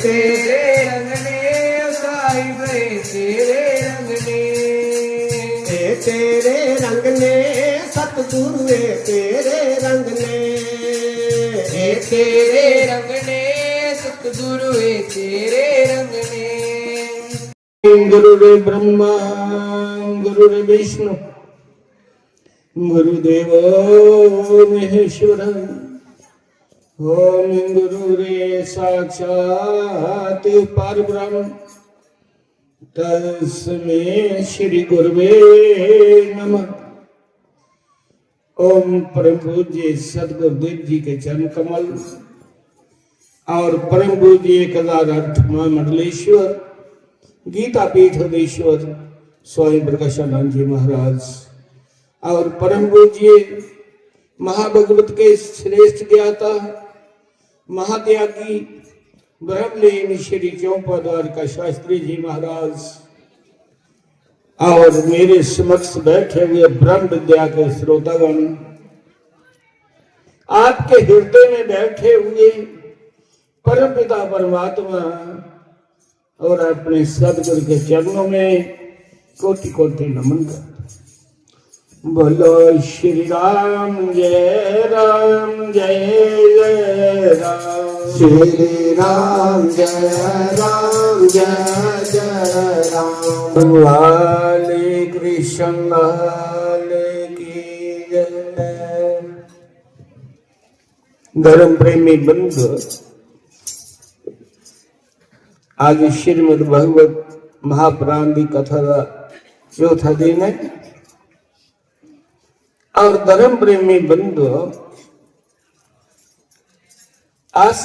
तेरे रंग ने साहिब तेरे रंग ने तेरे रंग ने सतगुरु तेरे रंग ने तेरे रंग ने सतगुरु तेरे रंग ने गुरुदेव ब्रह्मा गुरुदेव विष्णु गुरुदेवो महेश्वर ओम गुरुरे साक्षात् परब्रह्म तस्मै श्री गुरुवे नमः। ओम परम पूज्य सदगुरुदेव जी के चरण कमल और परम पूज्य 1008 महामंडलेश्वर गीता पीठाधीश्वर स्वामी प्रकाशानंद जी महाराज और परम पूज्य महाभगवत के श्रेष्ठ ज्ञाता महात्यागी ब्रह्मलीन श्री चौपाद्वार का शास्त्री जी महाराज और मेरे समक्ष बैठे हुए ब्रह्म विद्या के श्रोतागण, आपके हृदय में बैठे हुए परम पिता परमात्मा और अपने सदगुरु के चरणों में कोटि कोटि नमन करते। बोलो श्री राम जय जय राम, श्री राम जय राम। वाले कृष्ण वाले की जय। धर्म प्रेमी बंधु, आज श्रीमद् भगवत महापुराण की कथा का चौथा दिन है और धर्म प्रेमी बंधु, आज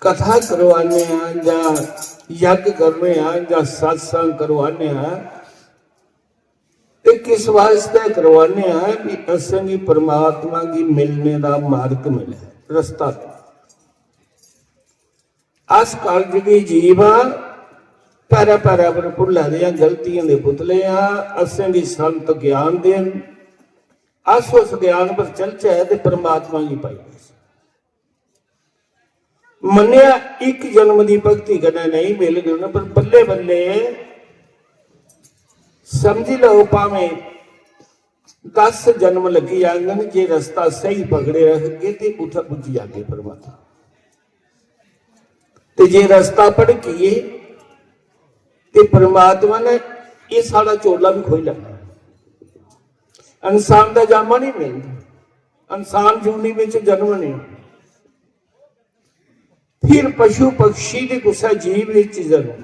कथा करवाने या यज्ञ करने या सत्संग करवाने किस वास्ते करवाने कि असंगी परमात्मा की मिलने का मार्ग मिले रास्ता। आस कालजगी जीवा पैरा पैरा पर भुला दिया गलतियां के पुतले असंगी संत ज्ञान देन, अस उस ज्ञान पर चलचे तो परमात्मा की पाई मनिया एक जन्म की भक्ति करना नहीं मिलना, पर बल्ले बल्ले समझ लो भावे 10 जन्म लगी जाएंगे जे रास्ता सही पकड़े रखे तो उठा पुज जाके परमात्मा। तो जे रास्ता भटकीए तो परमात्मा ने ये सारा चोला भी खोई लेना। इंसान का जामा नहीं मिलता, इंसान जूनी में जन्म नहीं, फिर पशु पक्षी के कुछ जीव जन्म।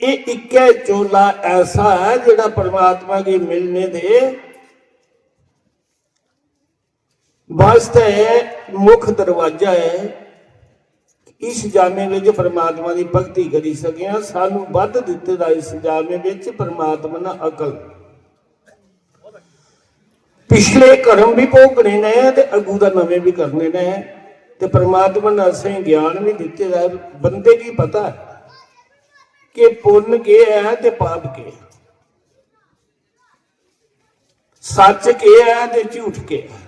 ये एक चोला ऐसा है जिहड़ा परमात्मा के मिलने दे वास्ते मुख दरवाजा है। इस जामे में परमात्मा की भक्ति करी सके, सानू वध दिते दा इस जामे में परमात्मा ने अकल, पिछले कर्म भी भोगने ने ते अगू दा नवे भी करने ने, ते परमात्मा ने असें ज्ञान भी दिते दा। बंदे की पता है कि पुण्य के है ते पाप के, सच के है ते झूठ के है।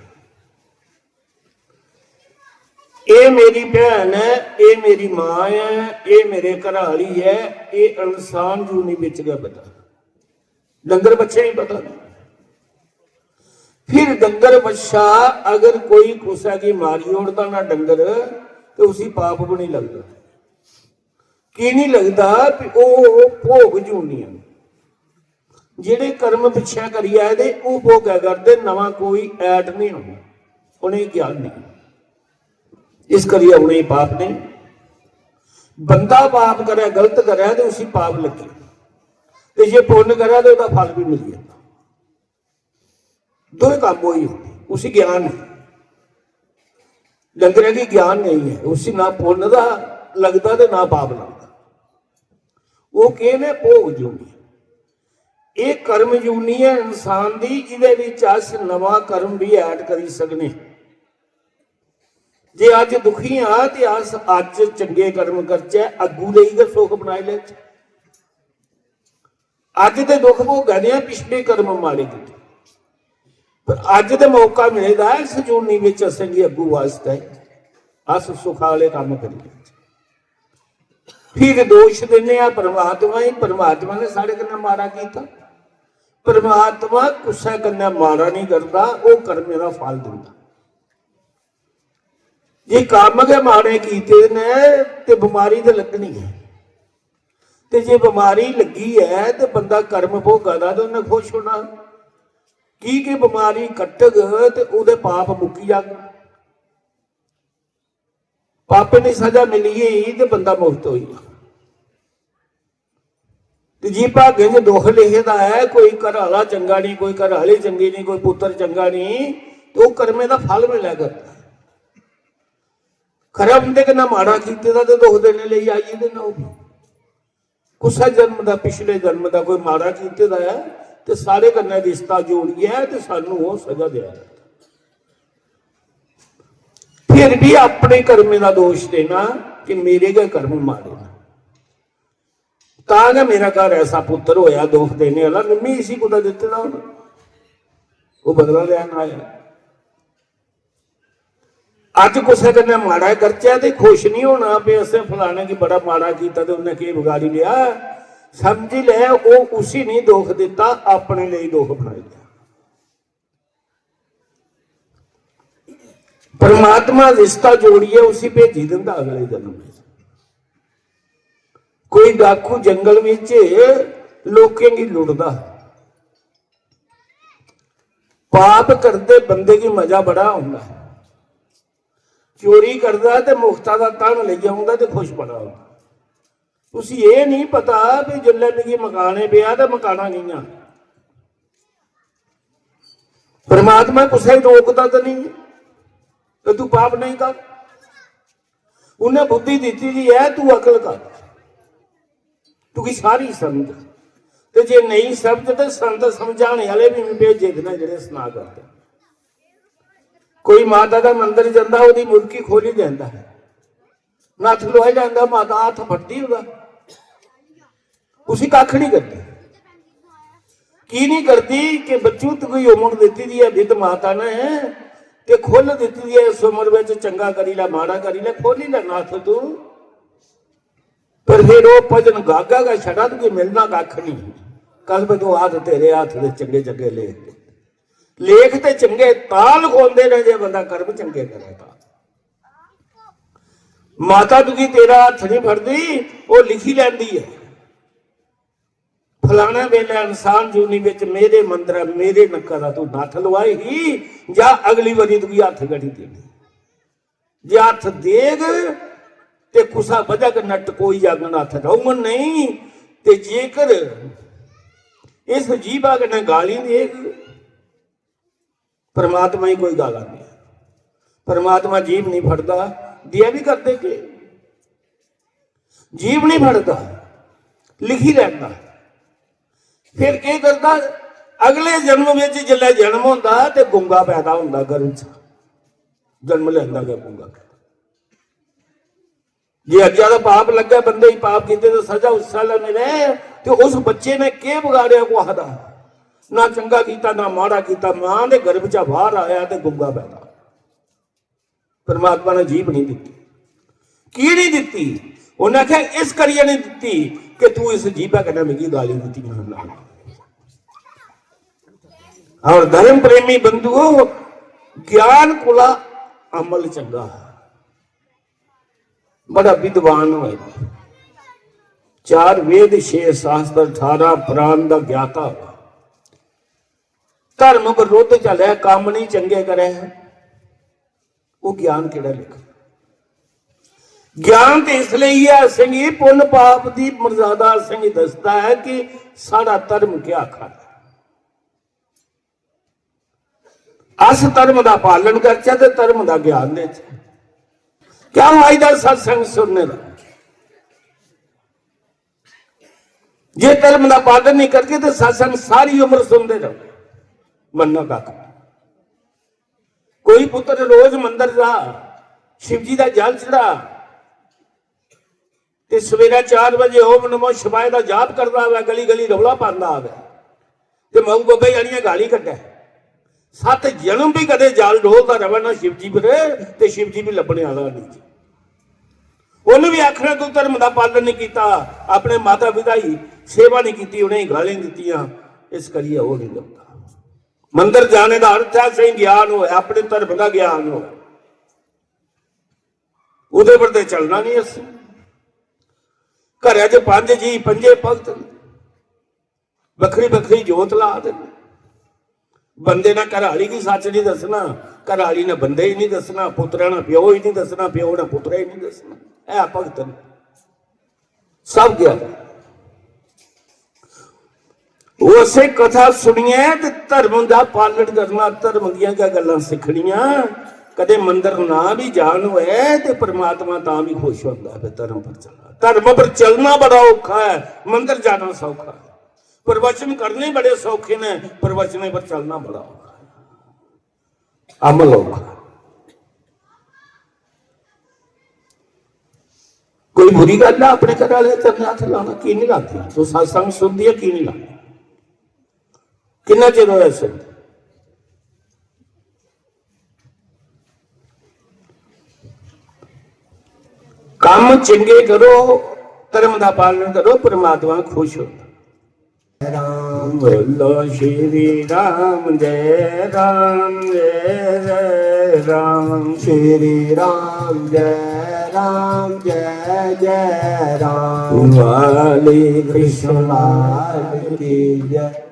ये मेरी भैन है, ये मेरी मां है, ये मेरे घराली है, ये इंसान जूनी बिच गया पता, डंगर बच्चे ही पता नहीं। फिर डंगर बच्चा अगर कोई कुसा की मारी उड़ता ना डंगर तो उसी पाप भी नहीं लगता। की नहीं लगता भी वो भोग जूनिया जेडे कर्म पिछा करी आए वो भोगा करते, नवा कोई ऐड नहीं होना, उन्हें ज्ञान नहीं, इस करिए उन्हें पाप नहीं। बंदा पाप करे गलत करे तो उसी पाप लगे, तो जे पुण्य करे तो उसका फल भी मिल जाता। दो काम वही होते, उसी ज्ञान है। डंगरे की ज्ञान नहीं है, उसी ना पुण्य का लगता तो ना पाप लगता। वो कहने भोग जूनी, ये कर्म जूनी है इंसान की, ये नवा कर्म भी ऐड करी सकने। जे अज दुखी हाँ तो अस अज चंगे कर्म करचे, अगू ले सुख बनाए ले। अज तो दुख भोगने पिछले कर्म माड़े किए, पर अज तो मौका मिलेगा इस जूनी में असंगी अगू वास्ते ਅਸ ਸੁਖਾ ਵਾਲੇ ਕੰਮ ਕਰੀਏ। फिर दोष देने परमात्मा ही, परमात्मा ने साढ़े कन्नै माड़ा किया। परमात्मा कुसै कन्नै माड़ा नहीं करता, वो कर्मे का फल दिंदा। जे काम के माड़े कीते ने ते बीमारी तो लगनी है, ते जे बीमारी लगी है तो बंदा कर्म भोगा तो उन्हें खुश होना की बीमारी कटग ते उहदे पाप मुक्की जाग, पापे ने सजा मिली ही तो बंदा मुक्त होई। जी भाग्य च दुख लिखदा है, कोई घर वाला चंगा नहीं, कोई घर वाली चंगी नहीं, कोई पुत्र चंगा नहीं, तो वो कर्मे का फल मिला करता। खरा बंदे कन्नै माड़ा कीते दा ते दुख देने लई आई देना। कुसै जन्म का, पिछले जन्म का कोई माड़ा कीते दा है ते सारे कन्नै रिश्ता जोड़िए ते सानू वो सजा दिया। फिर भी अपने कर्मे का दोष देना कि मेरे गए कर्म माड़े ने, तां मेरा घर ऐसा पुत्र होया दुख देने वाला, निम्मी इसी कुदा दिते दा वो बदला लैन आया। अज कुसै कन्नै माड़ा करचै ते खुश नहीं होना भी असें फलाने की बड़ा माड़ा कीता ते उन्हें की बिगाड़ी लिया। समझ ले वो उसी नहीं दुख दिता, अपने लिए दुख बना लिया। परमात्मा रिश्ता जोड़िए उसी भेजी दिंदा अगले जन्म में। कोई डाकू जंगल में लोकें की लुटदा, पाप करते बंदे की मजा बड़ा होंदा, चोरी करता तो मुफ्ता का तन ले आउंदा ते खुश बड़ा होंदा। उसी ये नहीं पता भी जिल्ले मिगी मकाने पिया तो मकाना नहीं। परमात्मा कुछ रोकता तो नहीं तो तू पाप नहीं कर, उन्हें बुद्धि दी है, तू अकल कर, तू की सारी समझ। तो जे नहीं समझ तो संत समझाने वाले भी भेजे देना जेडे सुना करते। कोई माता का मंदिर जाता वो मुर्की खोली जाता है, नथ लुआई जाता, माता हाथ फटती होगा, उसी कख नहीं करती। की नहीं करती कि बच्चू तो कोई उम्र दी दी है विद माता ने ते खोल दी है, इस उम्र में चंगा करी ला माड़ा करी ला, खोली ला नाथ तू। पर फिर वो भजन गागा का छड़ा तो मिलना कख नहीं। कल में तो हाथ तेरे हाथ दे चंगे चंगे लेख ते चंगे ताल खोलते रहे जे बंदा कर्म चंगे करे। माता तुकी तेरा हाथ नहीं फड़ती, वो लिखी लैंदी है फलाने वेले इंसान जूनी विच मेरे मंदिर मेरे नक्का दा तू नथ लवाई ही, जा अगली बारी तुकी हाथ गड़ी देनी। जे हाथ देग ते कुसा वजह के नट कोई जागन हथ रौन नहीं, ते जेकर इस जीवा कन्नै गाली देग परमात्मा ही कोई गाला नहीं। परमात्मा जीव नहीं फड़ता, दिया भी करते के जीव नहीं फड़ता, लिखी रहता। फिर क्या करता, अगले जन्म में जिले जन्म होता तो गुंगा पैदा होता, गर्भ च जन्म लेंदा गया गुंगा। जे अज्ञा का पाप लगे बंदे ही पाप किए तो सजा उस साल मिले, तो उस बच्चे ने क्या बिगाड़िया कुछ ना चंगा किया ना माड़ा किया, मां के गर्भ च बाहर आया तो गुंगा पैदा। परमात्मा ने जीभ नहीं दी, की नहीं दी, उन्हें आख्या इस करिए नहीं दी कि तू इस जीभा कन्नै मिगी गाली दी। और धर्म प्रेमी बंधुओं, ज्ञान कोला अमल चंगा, बड़ा विद्वान हो, 4 वेद 6 शास्त्र 18 पुराण का ज्ञाता, धर्म विरुद्ध चलिया काम नहीं चंगे करे, वो ज्ञान केड़ा लिखा। ज्ञान तो इसलिए है सिंह पुण्य पाप की मर्यादा सिंह दसता है कि साड़ा धर्म क्या आखा। अस धर्म का पालन करचे तो धर्म का ज्ञान दे क्या फायदा सत्संग सुनने का, जे धर्म का पालन नहीं करके तो सत्संग सारी उम्र सुनते रहो, मनना कख। कोई पुत्र रोज मंदिर जा शिव जी का जल चढ़ा ते सवेरा 4 बजे ओम नमो शिवाय का जाप करता है, गली गली रौला पाता है, तो मऊ बब्बे जानिया गाली कटे 7 ਜਨਮ ਵੀ ਕਦੇ ਜਲ ਡੋਲਦਾ ਰਵੇ ਨਾ शिव जी ਵੀਰੇ ਤੇ शिव जी ਵੀ ਲੱਭਣੇ ਵਾਲਾ ਨਹੀਂ ਜੀ। ਉਹਨੇ ਵੀ ਆਖਣਾ ਤੂੰ ਧਰਮ ਦਾ ਪਾਲਣ ਨਹੀਂ ਕੀਤਾ, ਆਪਣੇ ਮਾਤਾ ਪਿਤਾ ਦੀ ਸੇਵਾ ਨਹੀਂ ਕੀਤੀ, ਉਹਨੇ ਗਾਲੀਆਂ ਦਿੱਤੀਆਂ, ਇਸ ਕਰੀਏ ਉਹ ਨਹੀਂ ਲੱਭਦਾ। ਮੰਦਰ ਜਾਣੇ ਦਾ ਅਰਥ ਹੈ ਸਹੀ ਗਿਆਨ ਹੋਇਆ, ਆਪਣੇ ਧਰਮ ਦਾ ਗਿਆਨ ਹੋਇਆ, ਉਹਦੇ ਪਰ ਤੇ ਚੱਲਣਾ ਨਹੀਂ। ਅਸੀਂ ਘਰਾਂ 'ਚ 5 ਜੀ 5 ਭਗਤ ਵੱਖਰੀ ਵੱਖਰੀ ਜੋਤ ਲਾ ਦਿੰਦੇ। ਬੰਦੇ ਨਾਲ ਘਰ ਵਾਲੀ ਕੀ ਸੱਚ ਨਹੀਂ ਦੱਸਣਾ, ਘਰ ਵਾਲੀ ਨੇ ਬੰਦੇ ਹੀ ਨਹੀਂ ਦੱਸਣਾ, ਪੁੱਤਰਾਂ ਨਾਲ ਪਿਓ ਹੀ ਨਹੀਂ ਦੱਸਣਾ, ਪਿਓ ਨਾਲ ਪੁੱਤਰਾ ਹੀ ਨਹੀਂ ਦੱਸਣਾ। ਇਹ ਭਗਤ ਨੇ ਸਭ ਗਿਆ। ਉਸੇ ਕਥਾ ਸੁਣੀਏ ਤੇ ਧਰਮ ਦਾ ਪਾਲਣ ਕਰਨਾ, ਧਰਮ ਦੀਆਂ ਗੱਲਾਂ ਸਿੱਖਣੀਆਂ। ਕਦੇ ਮੰਦਰ ਨਾ ਵੀ ਜਾਣ ਹੋਏ ਤੇ परमात्मा ਤਾਂ ਵੀ ਖੁਸ਼ ਹੁੰਦਾ ਹੈ। ਧਰਮ ਪਰ ਚੱਲਣਾ, ਧਰਮ ਪਰ ਚੱਲਣਾ ਬੜਾ ਔਖਾ ਹੈ, ਮੰਦਰ ਜਾਣਾ ਸੌਖਾ ਹੈ। प्रवचन करने बड़े सौखे ने, प्रवचने पर चलना बड़ा औखा है, अमल औखा। कोई बुरी गल है अपने घर वाले तेरे हाथ लाना की नहीं लाती, तो सत्संग सुनती है की नहीं लाती, कितना चिर होया सुन। काम चंगे करो, धर्म का पालन करो, परमात्मा खुश होता। राम बोलो श्री राम जय राम जय राम, श्री राम जय जय राम, वाले कृष्ण लाल की जय।